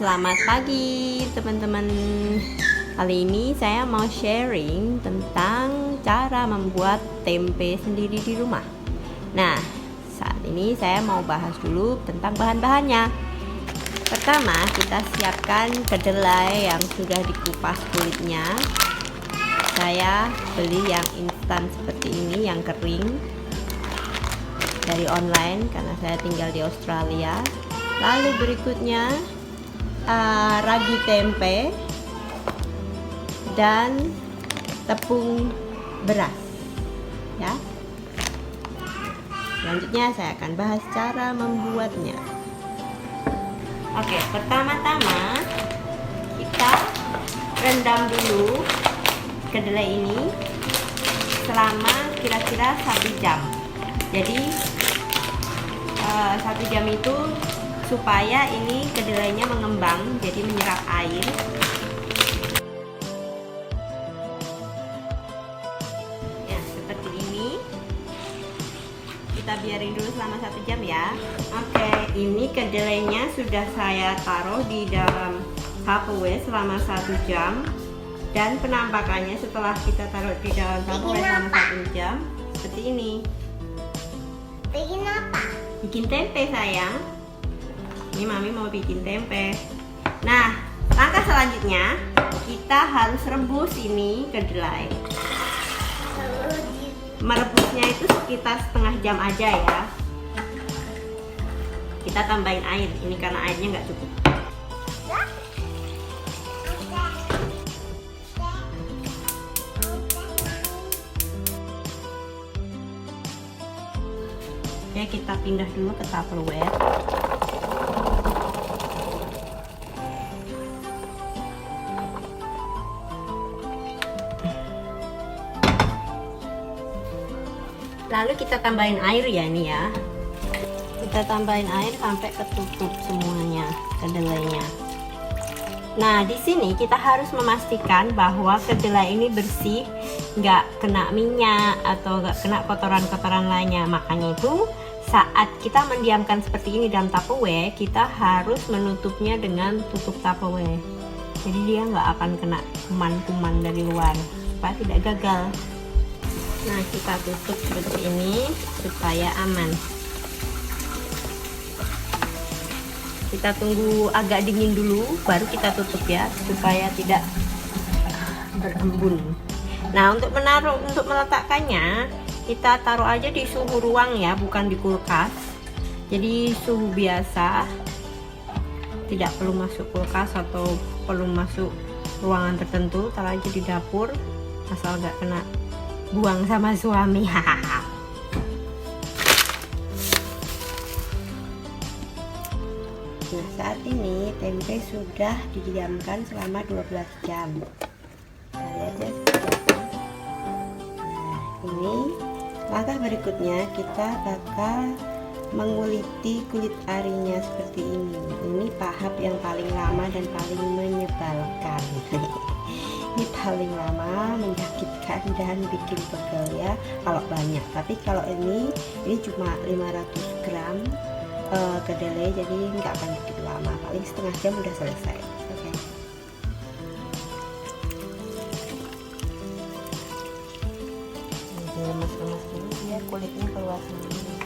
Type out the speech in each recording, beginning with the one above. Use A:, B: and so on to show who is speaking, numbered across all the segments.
A: Selamat pagi teman-teman. Kali ini saya mau sharing tentang cara membuat tempe sendiri di rumah. Nah, saat ini saya mau bahas dulu tentang bahan-bahannya. Pertama, kita siapkan kedelai yang sudah dikupas kulitnya. Saya beli yang instan seperti ini, yang kering dari online karena saya tinggal di Australia. Lalu berikutnya ragi tempe dan tepung beras, ya. Selanjutnya saya akan bahas cara membuatnya. Oke, pertama-tama kita rendam dulu kedelai ini selama kira-kira 1 jam. Jadi 1 jam itu supaya ini kedelainya mengembang, jadi menyerap air. Ya, seperti ini. Kita biarin dulu selama 1 jam ya. Oke, ini kedelainya sudah saya taruh di dalam Tupperware selama 1 jam. Dan penampakannya setelah kita taruh di dalam Tupperware selama 1 jam seperti ini.
B: Bikin apa?
A: Bikin tempe, sayang. Ini Mami mau bikin tempe. Nah, langkah selanjutnya kita harus rebus ini kedelai. Merebusnya itu sekitar setengah jam aja ya. Kita tambahin air, ini karena airnya nggak cukup. Oke, kita pindah dulu ke Tupperware. Lalu kita tambahin air ya, ini ya. Kita tambahin air sampai ketutup semuanya kedelainya. Nah, di sini kita harus memastikan bahwa kedelai ini bersih, nggak kena minyak atau nggak kena kotoran-kotoran lainnya. Makanya itu saat kita mendiamkan seperti ini dalam Tupperware, kita harus menutupnya dengan tutup Tupperware. Jadi dia nggak akan kena kuman-kuman dari luar, supaya tidak gagal. Nah, kita tutup seperti ini supaya aman. Kita tunggu agak dingin dulu, baru kita tutup ya, supaya tidak berembun. Nah, untuk meletakkannya, kita taruh aja di suhu ruang ya, bukan di kulkas. Jadi suhu biasa, tidak perlu masuk kulkas atau perlu masuk ruangan tertentu. Taruh aja di dapur, asal nggak kena buang sama suami. Nah, saat ini tempe sudah didiamkan selama 12 jam. Kita lihat ya. Nah, ini langkah berikutnya kita bakal menguliti kulit arinya seperti ini. Ini tahap yang paling lama dan paling menyebalkan. Ini paling lama, menyakitkan dan bikin pegel ya kalau banyak. Tapi kalau ini cuma 500 gram kedelai, jadi nggak akan bikin lama, paling setengah jam udah selesai. Oke. Ini lemas-lemas dulu biar kulitnya keluar sendiri.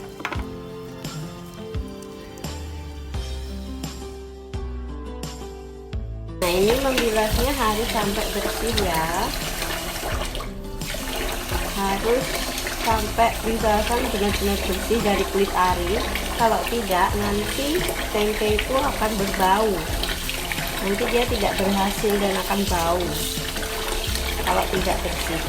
A: Nah, ini membilasnya harus sampai bersih ya, harus sampai bilasan benar-benar bersih dari kulit ari. Kalau tidak, nanti tempe itu akan berbau, nanti dia tidak berhasil dan akan bau kalau tidak bersih.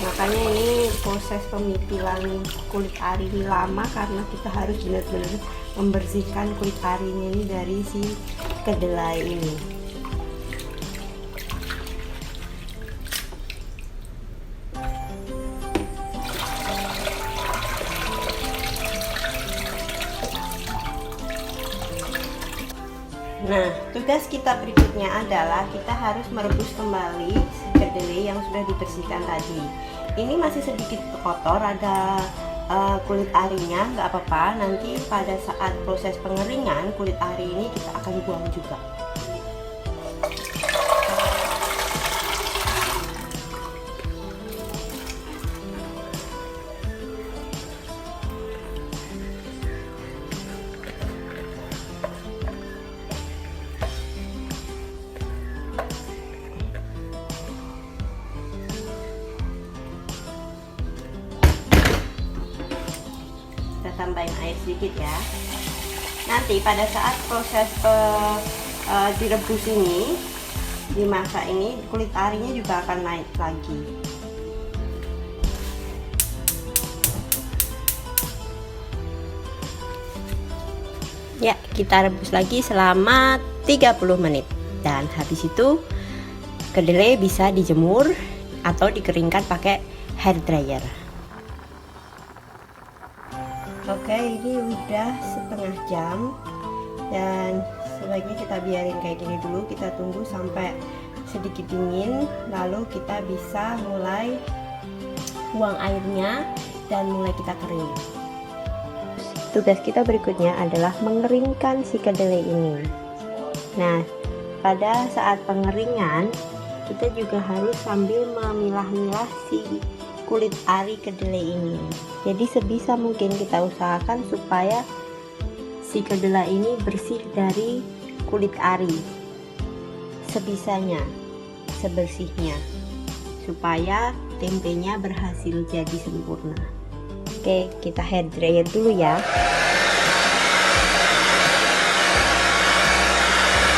A: Makanya ini proses pemipilan kulit ari ini lama, karena kita harus benar-benar membersihkan kulit arinya ini dari si kedelai ini. Nah, tugas kita berikutnya adalah kita harus merebus kembali kedelai yang sudah dibersihkan tadi. Ini masih sedikit kotor, ada kulit arinya, nggak apa-apa. Nanti pada saat proses pengeringan kulit ari ini kita akan buang juga. Tambahin air sedikit ya. Nanti pada saat proses direbus ini, dimasak ini, kulit arinya juga akan naik lagi. Ya, kita rebus lagi selama 30 menit. Dan habis itu kedelai bisa dijemur atau dikeringkan pakai hair dryer. Oke, ini udah setengah jam dan sebaiknya kita biarin kayak gini dulu. Kita tunggu sampai sedikit dingin, lalu kita bisa mulai buang airnya dan mulai kita kering. Tugas kita berikutnya adalah mengeringkan si kedelai ini. Nah, pada saat pengeringan kita juga harus sambil memilah-milah si kulit ari kedelai ini. Jadi sebisa mungkin kita usahakan supaya si kedelai ini bersih dari kulit ari. Sebisanya, sebersihnya, supaya tempenya berhasil jadi sempurna. Oke, kita hair dryer dulu ya.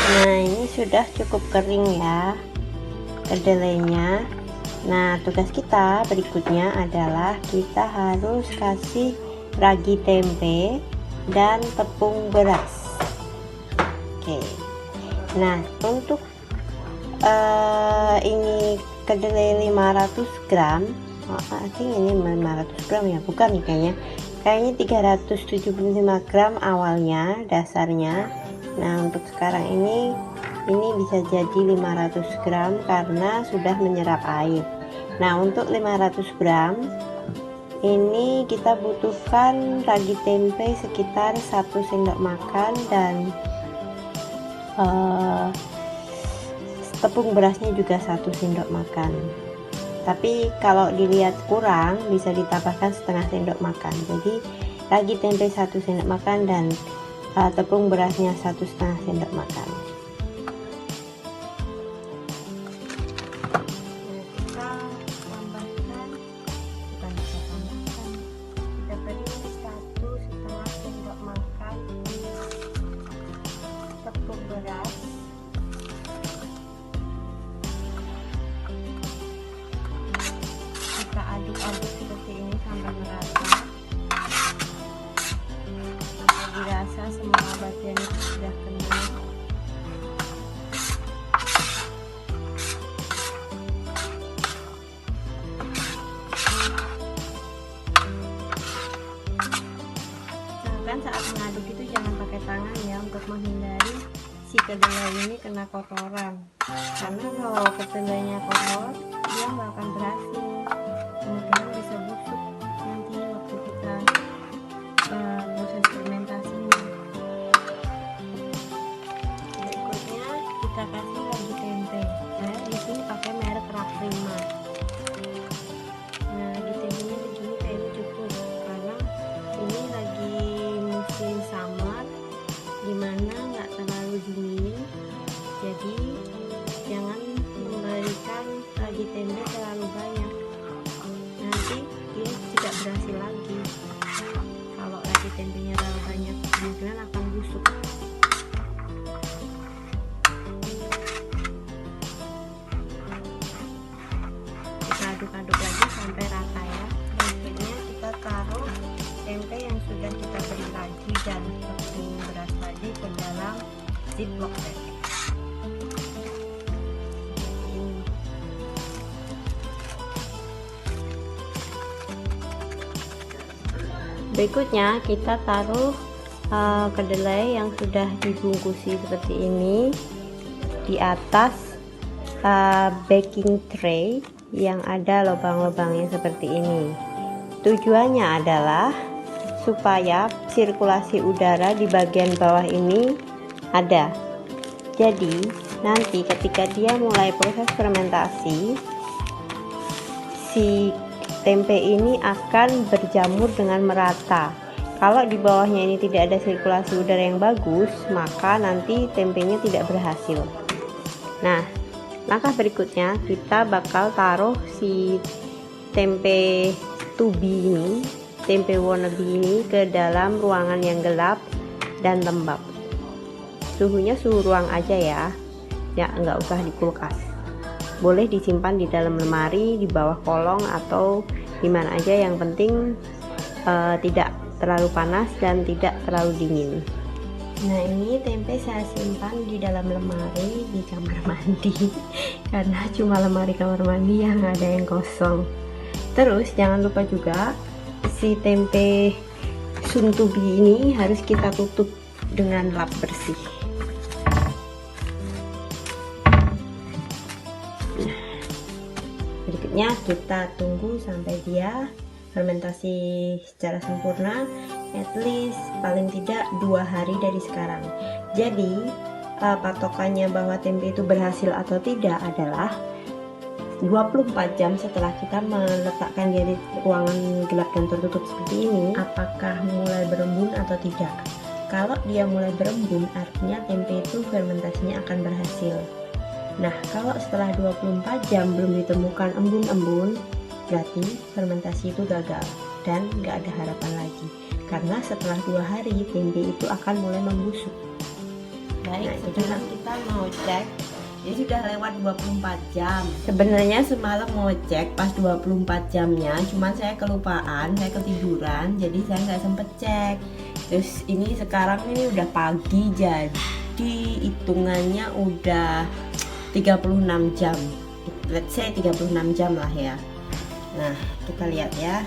A: Nah, ini sudah cukup kering ya kedelainya. Nah, tugas kita berikutnya adalah kita harus kasih ragi tempe dan tepung beras. Oke. Nah, untuk ini kedelai 500 gram, I think ini 500 gram ya, bukan nih kayaknya 375 gram awalnya dasarnya. Nah, untuk sekarang ini bisa jadi 500 gram karena sudah menyerap air. Nah, untuk 500 gram ini kita butuhkan ragi tempe sekitar 1 sendok makan dan tepung berasnya juga 1 sendok makan. Tapi kalau dilihat kurang bisa ditambahkan setengah sendok makan. Jadi ragi tempe 1 sendok makan dan tepung berasnya 1,5 sendok makan. Aduk seperti ini sampai merata. Dirasa semua bagian itu sudah kena. Usahakan saat mengaduk itu jangan pakai tangan ya, untuk menghindari si kedelai ini kena kotoran. Karena kalau kedelainya kotor, dia nggak akan berhasil. Kemungkinan bisa busuk nanti waktu kita proses fermentasinya. Berikutnya kita kasih lagi tempe. Saya di sini pakai merek Raprima. Nah, lagi tempenya begini kayaknya cukup karena ini lagi musim summer dimana nggak terlalu dingin. Jadi jangan memberikan ragi tempe terlalu banyak. Nanti dia tidak berhasil lagi. Kalau ragi tempenya terlalu banyak, kemungkinan akan busuk. Kita aduk-aduk lagi sampai rata ya. Berikutnya kita taruh tempe yang sudah kita beri ragi dan tepung beras tadi ke dalam ziplock bag. Berikutnya kita taruh kedelai yang sudah dibungkusi seperti ini di atas baking tray yang ada lubang-lubangnya seperti ini. Tujuannya adalah supaya sirkulasi udara di bagian bawah ini ada. Jadi nanti ketika dia mulai proses fermentasi, si tempe ini akan berjamur dengan merata. Kalau di bawahnya ini tidak ada sirkulasi udara yang bagus, maka nanti tempenya tidak berhasil. Nah, langkah berikutnya kita bakal taruh si tempe tubi ini, tempe wannabe ini ke dalam ruangan yang gelap dan lembab. Suhunya suhu ruang aja ya, nggak usah di kulkas. Boleh disimpan di dalam lemari, di bawah kolong atau di mana aja, yang penting tidak terlalu panas dan tidak terlalu dingin. Nah, ini tempe saya simpan di dalam lemari di kamar mandi karena cuma lemari kamar mandi yang ada yang kosong. Terus jangan lupa juga si tempe suntubi ini harus kita tutup dengan lap bersih. Nah, berikutnya kita tunggu sampai dia fermentasi secara sempurna, at least paling tidak 2 hari dari sekarang. Jadi patokannya bahwa tempe itu berhasil atau tidak adalah 24 jam setelah kita meletakkan dia di ruangan gelap dan tertutup seperti ini, apakah mulai berembun atau tidak. Kalau dia mulai berembun, artinya tempe itu fermentasinya akan berhasil. Nah, kalau setelah 24 jam belum ditemukan embun-embun, berarti fermentasi itu gagal dan nggak ada harapan lagi, karena setelah 2 hari tempe itu akan mulai membusuk. Baik, nah, sekarang kita mau cek. Ini sudah lewat 24 jam. Sebenarnya semalam mau cek pas 24 jamnya, cuman saya kelupaan, saya ketiduran, jadi saya nggak sempet cek. Terus ini sekarang ini udah pagi, jadi hitungannya udah 36 jam. Let's say 36 jam lah ya. Nah, kita lihat ya.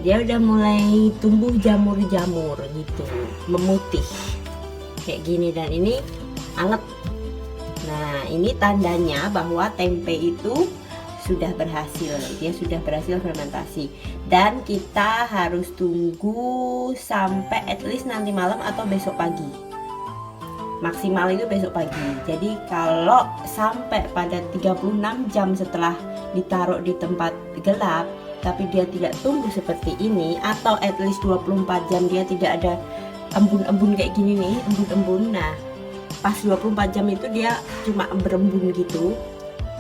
A: Dia udah mulai tumbuh jamur-jamur gitu, memutih kayak gini, dan ini anget. Nah, ini tandanya bahwa tempe itu sudah berhasil, dia sudah berhasil fermentasi. Dan kita harus tunggu sampai at least nanti malam atau besok pagi. Maksimal itu besok pagi. Jadi kalau sampai pada 36 jam setelah ditaruh di tempat gelap tapi dia tidak tumbuh seperti ini, atau at least 24 jam dia tidak ada embun-embun kayak gini nih, embun-embun. Nah, pas 24 jam itu dia cuma berembun gitu.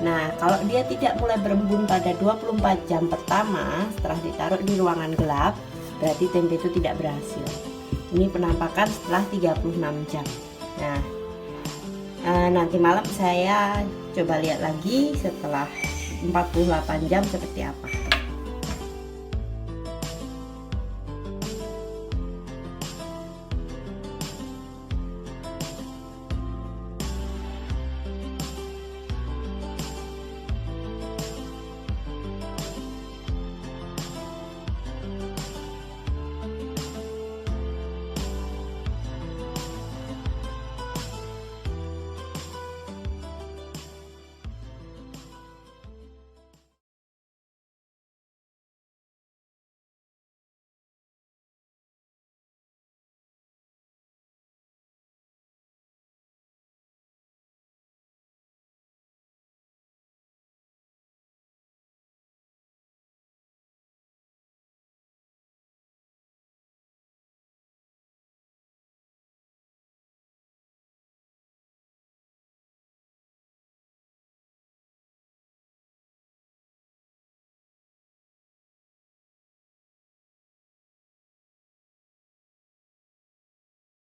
A: Nah, kalau dia tidak mulai berembun pada 24 jam pertama setelah ditaruh di ruangan gelap, berarti tempe itu tidak berhasil. Ini penampakan setelah 36 jam. Nah, nanti malam saya coba lihat lagi setelah 48 jam seperti apa.